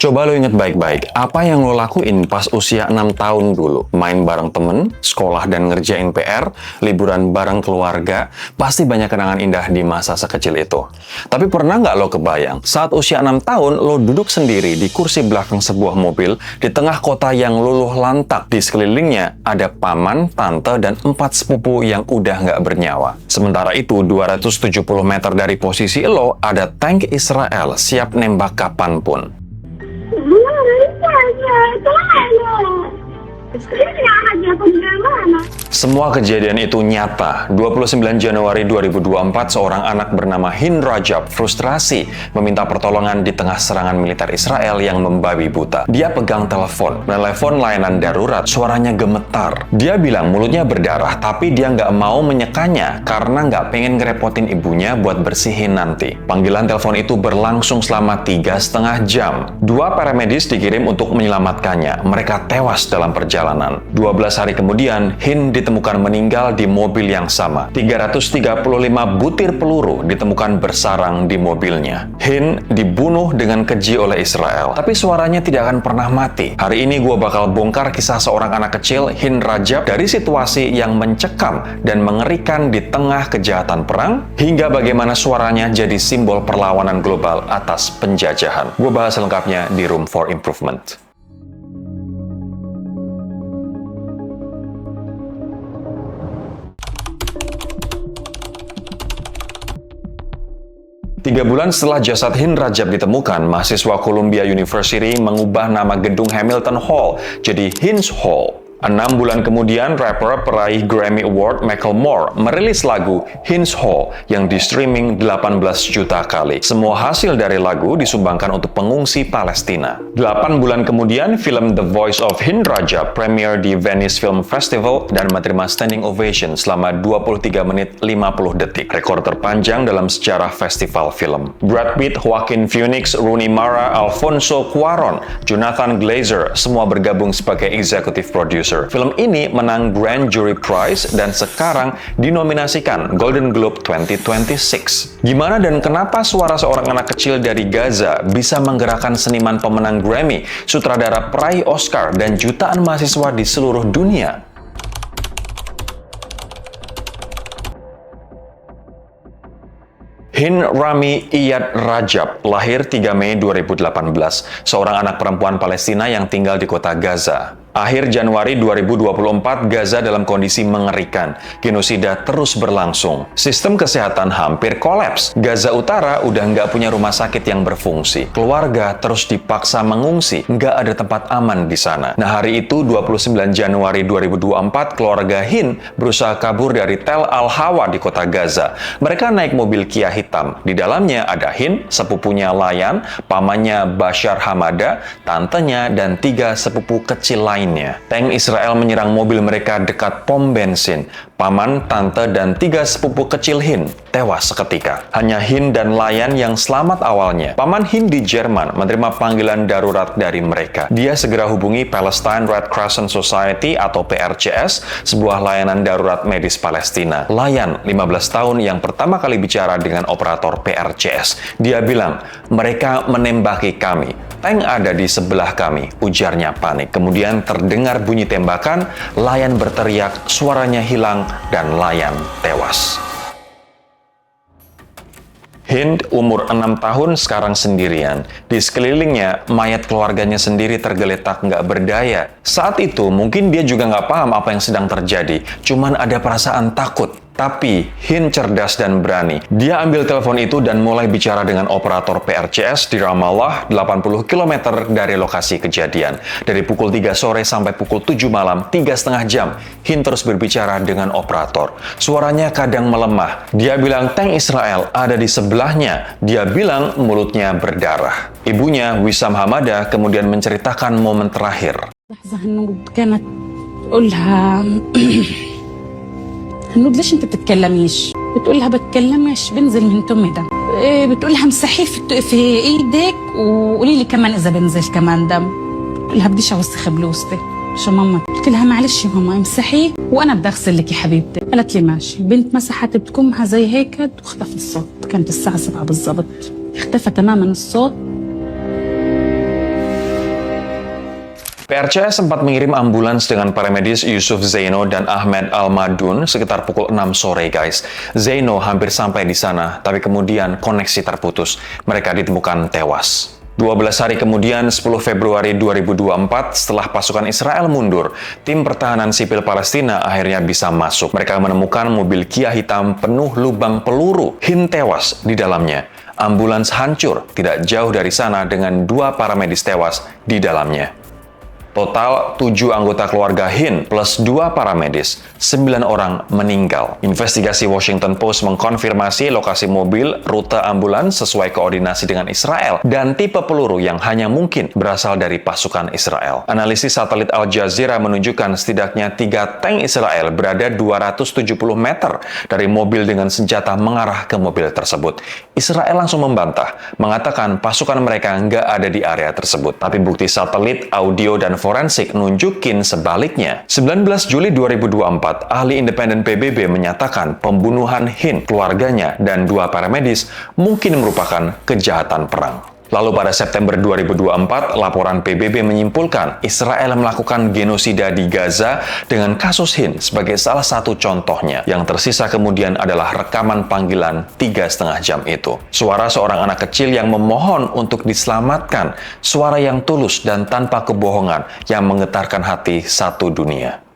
Coba lo inget baik-baik, apa yang lo lakuin pas usia 6 tahun dulu? Main bareng temen, sekolah dan ngerjain PR, liburan bareng keluarga, pasti banyak kenangan indah di masa sekecil itu. Tapi pernah nggak lo kebayang, saat usia 6 tahun, lo duduk sendiri di kursi belakang sebuah mobil, di tengah kota yang luluh lantak, di sekelilingnya ada paman, tante, dan 4 sepupu yang udah nggak bernyawa. Sementara itu, 270 meter dari posisi lo, ada tank Israel siap nembak kapanpun. Semua kejadian itu nyata. 29 Januari 2024, seorang anak bernama Hind Rajab frustrasi meminta pertolongan di tengah serangan militer Israel yang membabi buta. Dia pegang telepon layanan darurat, suaranya gemetar. Dia bilang mulutnya berdarah, tapi dia nggak mau menyekanya karena nggak pengen ngerepotin ibunya buat bersihin nanti. Panggilan telepon itu berlangsung selama 3,5 jam. 2 paramedis dikirim untuk menyelamatkannya. Mereka tewas dalam perjalanan. 12 hari kemudian, Hind ditemukan meninggal di mobil yang sama. 335 butir peluru ditemukan bersarang di mobilnya. Hind dibunuh dengan keji oleh Israel. Tapi suaranya tidak akan pernah mati. Hari ini gue bakal bongkar kisah seorang anak kecil, Hind Rajab, dari situasi yang mencekam dan mengerikan di tengah kejahatan perang, hingga bagaimana suaranya jadi simbol perlawanan global atas penjajahan. Gue bahas lengkapnya di Room for Improvement. Tiga bulan setelah jasad Hind Rajab ditemukan, mahasiswa Columbia University mengubah nama gedung Hamilton Hall jadi Hind's Hall. 6 bulan kemudian, rapper peraih Grammy Award Macklemore merilis lagu Hind's Hall yang di-streaming 18 juta kali. Semua hasil dari lagu disumbangkan untuk pengungsi Palestina. 8 bulan kemudian, film The Voice of Hind Rajab premiere di Venice Film Festival dan menerima standing ovation selama 23 menit 50 detik. Rekor terpanjang dalam sejarah festival film. Brad Pitt, Joaquin Phoenix, Rooney Mara, Alfonso Cuarón, Jonathan Glazer semua bergabung sebagai executive producer. Film ini menang Grand Jury Prize dan sekarang dinominasikan Golden Globe 2026. Gimana dan kenapa suara seorang anak kecil dari Gaza bisa menggerakkan seniman pemenang Grammy, sutradara peraih Oscar, dan jutaan mahasiswa di seluruh dunia? Hind Rami Iyad Rajab lahir 3 Mei 2018, seorang anak perempuan Palestina yang tinggal di kota Gaza. Akhir Januari 2024, Gaza dalam kondisi mengerikan. Genosida terus berlangsung. Sistem kesehatan hampir kolaps. Gaza Utara udah nggak punya rumah sakit yang berfungsi. Keluarga terus dipaksa mengungsi. Nggak ada tempat aman di sana. Nah, hari itu 29 Januari 2024, keluarga Hind berusaha kabur dari Tel Al-Hawa di kota Gaza. Mereka naik mobil Kia hitam. Di dalamnya ada Hind, sepupunya Layan, pamannya Bashar Hamada, tantenya, dan 3 sepupu kecil lain. Tank Israel menyerang mobil mereka dekat pom bensin. Paman, tante, dan 3 sepupu kecil Hind tewas seketika. Hanya Hind dan Layan yang selamat awalnya. Paman Hind di Jerman menerima panggilan darurat dari mereka. Dia segera hubungi Palestine Red Crescent Society atau PRCS, sebuah layanan darurat medis Palestina. Layan, 15 tahun, yang pertama kali bicara dengan operator PRCS. Dia bilang, mereka menembaki kami. Tank ada di sebelah kami, ujarnya panik. Kemudian terdengar bunyi tembakan, Layan berteriak, suaranya hilang, dan Layan tewas. Hind, umur 6 tahun, sekarang sendirian. Di sekelilingnya, mayat keluarganya sendiri tergeletak nggak berdaya. Saat itu, mungkin dia juga nggak paham apa yang sedang terjadi. Cuman ada perasaan takut. Tapi Hind cerdas dan berani. Dia ambil telepon itu dan mulai bicara dengan operator PRCS di Ramallah, 80 km dari lokasi kejadian. Dari pukul 3 sore sampai pukul 7 malam, 3,5 jam, Hind terus berbicara dengan operator. Suaranya kadang melemah. Dia bilang tank Israel ada di sebelahnya. Dia bilang mulutnya berdarah. Ibunya, Wissam Hamada, kemudian menceritakan momen terakhir. هنود ليش انت بتتكلميش؟ بتقولها بتكلمش بنزل من تمي دم. بتقولها امسحيه في ايدك وقولي لي كمان اذا بنزل كمان دم. بتقولها بديش اوسخ بلوزتي. شو ماما؟ قلت لها معلش يا ماما امسحيه وانا بدي اغسل لك يا حبيبتي. قالت لي ماشي. البنت مسحت بكمها زي هيك واختفى الصوت. كانت الساعة 7 بالضبط. اختفى تماما الصوت. PRCS sempat mengirim ambulans dengan para medis Yusuf Zaino dan Ahmed Al-Madun sekitar pukul 6 sore, guys. Zaino hampir sampai di sana, tapi kemudian koneksi terputus. Mereka ditemukan tewas. 12 hari kemudian, 10 Februari 2024, setelah pasukan Israel mundur, tim pertahanan sipil Palestina akhirnya bisa masuk. Mereka menemukan mobil Kia hitam penuh lubang peluru. Hin tewas di dalamnya. Ambulans hancur tidak jauh dari sana dengan 2 paramedis tewas di dalamnya. Total 7 anggota keluarga Hin plus 2 paramedis, 9 orang meninggal. Investigasi Washington Post mengkonfirmasi lokasi mobil, rute ambulans sesuai koordinasi dengan Israel, dan tipe peluru yang hanya mungkin berasal dari pasukan Israel. Analisis satelit Al Jazeera menunjukkan setidaknya 3 tank Israel berada 270 meter dari mobil dengan senjata mengarah ke mobil tersebut. Israel langsung membantah, mengatakan pasukan mereka nggak ada di area tersebut. Tapi bukti satelit, audio, dan forensik nunjukin sebaliknya. 19 Juli 2024, ahli independen PBB menyatakan pembunuhan Hin, keluarganya, dan 2 paramedis mungkin merupakan kejahatan perang. Lalu pada September 2024, laporan PBB menyimpulkan Israel melakukan genosida di Gaza dengan kasus Hin sebagai salah satu contohnya. Yang tersisa kemudian adalah rekaman panggilan 3,5 jam itu. Suara seorang anak kecil yang memohon untuk diselamatkan, suara yang tulus dan tanpa kebohongan yang menggetarkan hati satu dunia.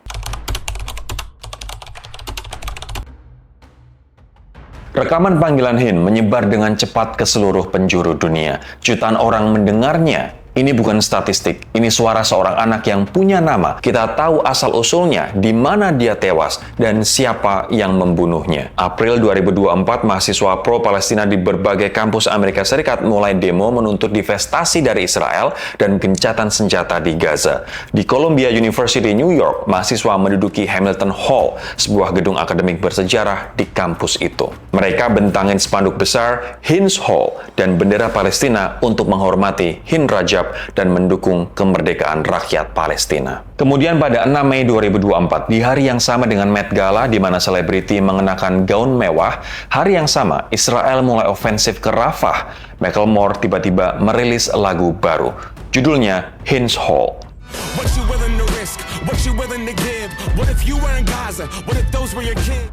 Rekaman panggilan Hin menyebar dengan cepat ke seluruh penjuru dunia. Jutaan orang mendengarnya. Ini bukan statistik, ini suara seorang anak yang punya nama. Kita tahu asal-usulnya, di mana dia tewas, dan siapa yang membunuhnya. April 2024, mahasiswa pro-Palestina di berbagai kampus Amerika Serikat mulai demo menuntut divestasi dari Israel dan gencatan senjata di Gaza. Di Columbia University, New York, mahasiswa menduduki Hamilton Hall, sebuah gedung akademik bersejarah di kampus itu. Mereka bentangin spanduk besar Hin's Hall dan bendera Palestina untuk menghormati Hin Rajab dan mendukung kemerdekaan rakyat Palestina. Kemudian pada 6 Mei 2024, di hari yang sama dengan Met Gala di mana selebriti mengenakan gaun mewah, hari yang sama Israel mulai ofensif ke Rafah. Macklemore tiba-tiba merilis lagu baru. Judulnya Hin's Hall.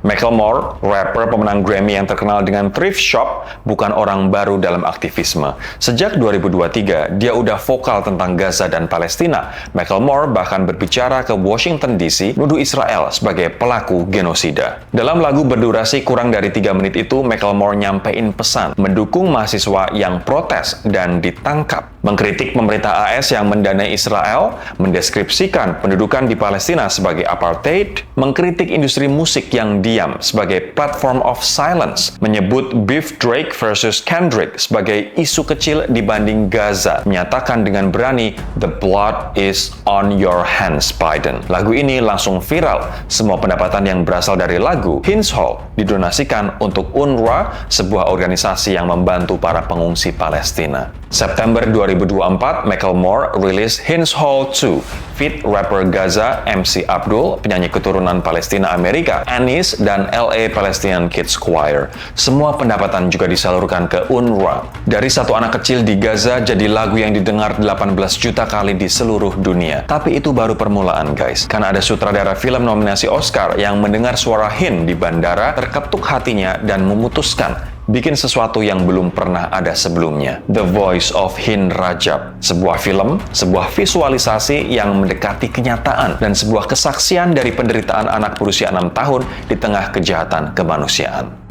Macklemore, rapper pemenang Grammy yang terkenal dengan thrift shop, bukan orang baru dalam aktivisme. Sejak 2023, dia udah vokal tentang Gaza dan Palestina. Macklemore bahkan berbicara ke Washington DC, nuduh Israel sebagai pelaku genosida. Dalam lagu berdurasi kurang dari 3 menit itu, Macklemore nyampein pesan, mendukung mahasiswa yang protes dan ditangkap, mengkritik pemerintah AS yang mendanai Israel, mendeskripsikan pendudukan di Palestina sebagai apartheid, mengkritik industri musik yang diam sebagai platform of silence, menyebut Beef Drake versus Kendrick sebagai isu kecil dibanding Gaza, menyatakan dengan berani, "The blood is on your hands, Biden." Lagu ini langsung viral. Semua pendapatan yang berasal dari lagu Hin's Hall didonasikan untuk UNRWA, sebuah organisasi yang membantu para pengungsi Palestina. September 2024, Macklemore rilis Hin's Hall 2, feat rapper Gaza, MC Abdul, penyanyi keturunan Palestina Amerika, Anis, dan LA Palestinian Kids Choir. Semua pendapatan juga disalurkan ke UNRWA. Dari satu anak kecil di Gaza jadi lagu yang didengar 18 juta kali di seluruh dunia. Tapi itu baru permulaan, guys. Karena ada sutradara film nominasi Oscar yang mendengar suara Hin di bandara, terketuk hatinya dan memutuskan bikin sesuatu yang belum pernah ada sebelumnya. The Voice of Hin Rajab. Sebuah film, sebuah visualisasi yang mendekati kenyataan, dan sebuah kesaksian dari penderitaan anak berusia 6 tahun di tengah kejahatan kemanusiaan.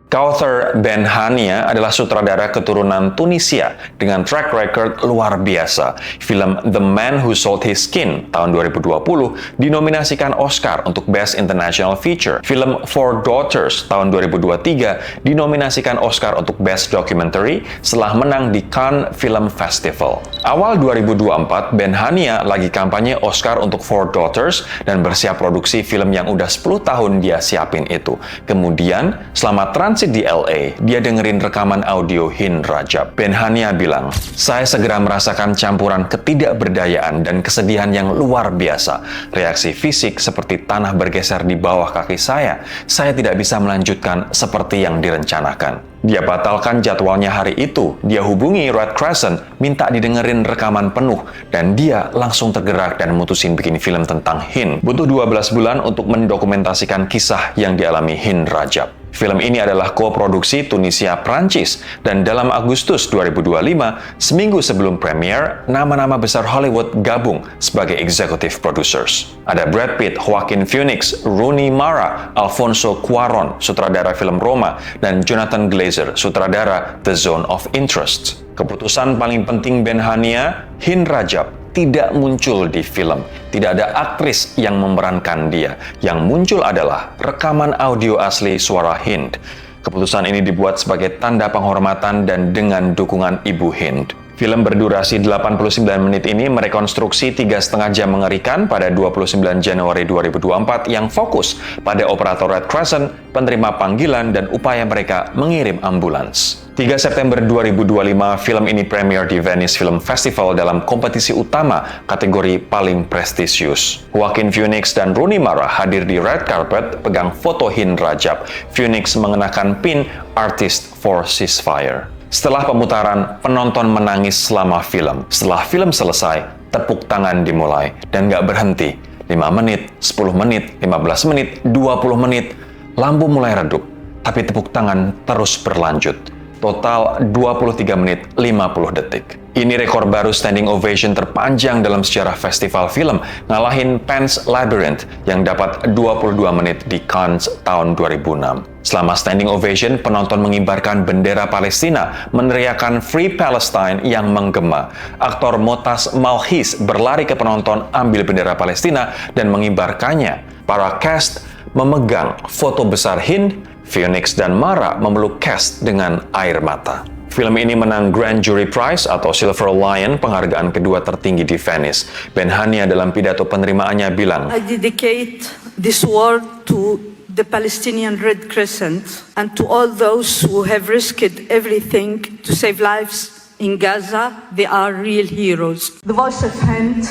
Kauthar Ben-Hania adalah sutradara keturunan Tunisia dengan track record luar biasa. Film The Man Who Sold His Skin tahun 2020 dinominasikan Oscar untuk Best International Feature. Film Four Daughters tahun 2023 dinominasikan Oscar untuk Best Documentary setelah menang di Cannes Film Festival. Awal 2024, Ben-Hania lagi kampanye Oscar untuk Four Daughters dan bersiap produksi film yang udah 10 tahun dia siapin itu. Kemudian, selama transisi Masih di LA, dia dengerin rekaman audio Hind Rajab. Benhania bilang, "Saya segera merasakan campuran ketidakberdayaan dan kesedihan yang luar biasa. Reaksi fisik seperti tanah bergeser di bawah kaki saya. Saya tidak bisa melanjutkan seperti yang direncanakan." Dia batalkan jadwalnya hari itu. Dia hubungi Red Crescent, minta didengerin rekaman penuh, dan dia langsung tergerak dan mutusin bikin film tentang Hind. Butuh 12 bulan untuk mendokumentasikan kisah yang dialami Hind Rajab. Film ini adalah koproduksi Tunisia-Prancis, dan dalam Agustus 2025, seminggu sebelum premier, nama-nama besar Hollywood gabung sebagai executive producers. Ada Brad Pitt, Joaquin Phoenix, Rooney Mara, Alfonso Cuarón, sutradara film Roma, dan Jonathan Glazer, sutradara The Zone of Interest. Keputusan paling penting Benhania, Hind Rajab tidak muncul di film. Tidak ada aktris yang memerankan dia. Yang muncul adalah rekaman audio asli suara Hind. Keputusan ini dibuat sebagai tanda penghormatan dan dengan dukungan Ibu Hind. Film berdurasi 89 menit ini merekonstruksi 3,5 jam mengerikan pada 29 Januari 2024 yang fokus pada operator Red Crescent, penerima panggilan, dan upaya mereka mengirim ambulans. 3 September 2025, film ini premier di Venice Film Festival dalam kompetisi utama kategori paling prestisius. Joaquin Phoenix dan Rooney Mara hadir di red carpet pegang foto Hind Rajab. Phoenix mengenakan pin Artist for Ceasefire. Setelah pemutaran, penonton menangis selama film. Setelah film selesai, tepuk tangan dimulai. Dan nggak berhenti. 5 menit, 10 menit, 15 menit, 20 menit. Lampu mulai redup, tapi tepuk tangan terus berlanjut. Total 23 menit 50 detik. Ini rekor baru standing ovation terpanjang dalam sejarah festival film, ngalahin Pan's Labyrinth yang dapat 22 menit di Cannes tahun 2006. Selama standing ovation, penonton mengibarkan bendera Palestina, meneriakan Free Palestine yang menggema. Aktor Motas Malhis berlari ke penonton, ambil bendera Palestina, dan mengibarkannya. Para cast memegang foto besar Hind, Phoenix dan Mara memeluk cast dengan air mata. Film ini menang Grand Jury Prize atau Silver Lion, penghargaan kedua tertinggi di Venice. Benhania dalam pidato penerimaannya bilang, I dedicate this award to the Palestinian Red Crescent and to all those who have risked everything to save lives in Gaza. They are real heroes. The voice of Hind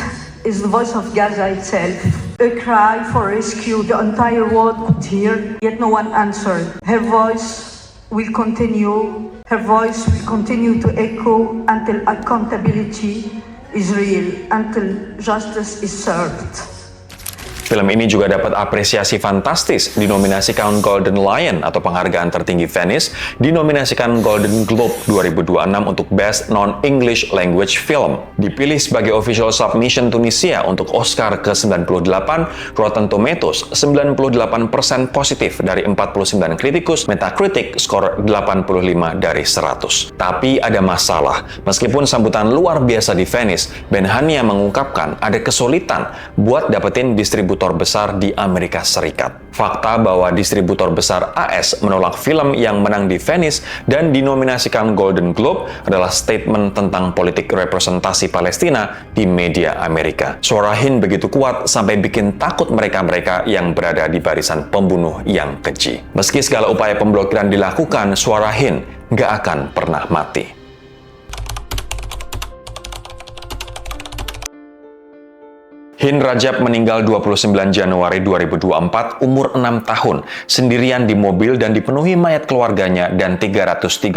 is the voice of Gaza itself. A cry for rescue the entire world could hear, yet no one answered. Her voice will continue. Her voice will continue to echo until accountability is real, until justice is served. Film ini juga dapat apresiasi fantastis, dinominasikan Golden Lion atau penghargaan tertinggi Venice, dinominasikan Golden Globe 2026 untuk Best Non-English Language Film, dipilih sebagai official submission Tunisia untuk Oscar ke-98, Rotten Tomatoes 98% positif dari 49 kritikus, Metacritic skor 85 dari 100. Tapi ada masalah, meskipun sambutan luar biasa di Venice, Benhania mengungkapkan ada kesulitan buat dapetin distributor besar di Amerika Serikat. Fakta bahwa distributor besar AS menolak film yang menang di Venice dan dinominasikan Golden Globe adalah statement tentang politik representasi Palestina di media Amerika. Suara Hind begitu kuat sampai bikin takut mereka-mereka yang berada di barisan pembunuh yang keji. Meski segala upaya pemblokiran dilakukan, suara Hind nggak akan pernah mati. Hind Rajab meninggal 29 Januari 2024, umur 6 tahun, sendirian di mobil dan dipenuhi mayat keluarganya dan 335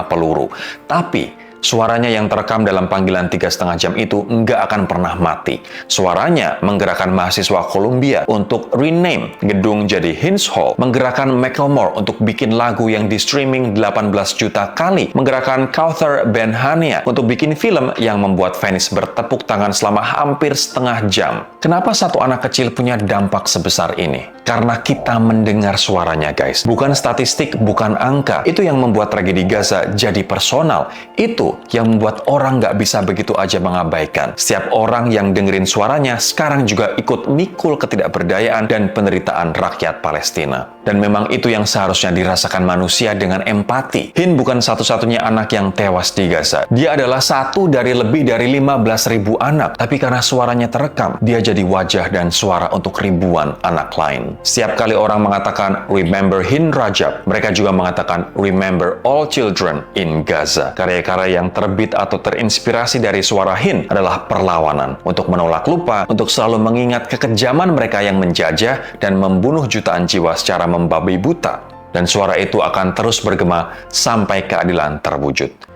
peluru. Tapi, suaranya yang terekam dalam panggilan 3,5 jam itu nggak akan pernah mati. Suaranya menggerakkan mahasiswa Columbia untuk rename gedung jadi Hind's Hall, menggerakkan Macklemore untuk bikin lagu yang di-streaming 18 juta kali, menggerakkan Kauthar Benhania untuk bikin film yang membuat Venice bertepuk tangan selama hampir setengah jam. Kenapa satu anak kecil punya dampak sebesar ini? Karena kita mendengar suaranya, guys. Bukan statistik, bukan angka. Itu yang membuat tragedi Gaza jadi personal. Itu yang membuat orang nggak bisa begitu aja mengabaikan. Setiap orang yang dengerin suaranya sekarang juga ikut mikul ketidakberdayaan dan penderitaan rakyat Palestina. Dan memang itu yang seharusnya dirasakan manusia dengan empati. Hind bukan satu-satunya anak yang tewas di Gaza. Dia adalah satu dari lebih dari 15.000 anak. Tapi karena suaranya terekam, dia jadi wajah dan suara untuk ribuan anak lain. Hin. Setiap kali orang mengatakan Remember Hind Rajab, mereka juga mengatakan Remember All Children in Gaza. Karya-karya yang terbit atau terinspirasi dari suara Hind adalah perlawanan untuk menolak lupa, untuk selalu mengingat kekejaman mereka yang menjajah dan membunuh jutaan jiwa secara membabi buta. Dan suara itu akan terus bergema sampai keadilan terwujud.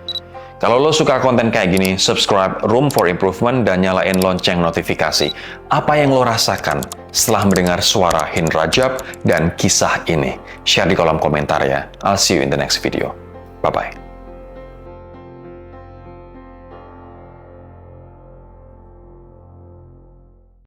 Kalau lo suka konten kayak gini, subscribe Room for Improvement dan nyalain lonceng notifikasi. Apa yang lo rasakan setelah mendengar suara Hind Rajab dan kisah ini? Share di kolom komentar ya. I'll see you in the next video. Bye-bye.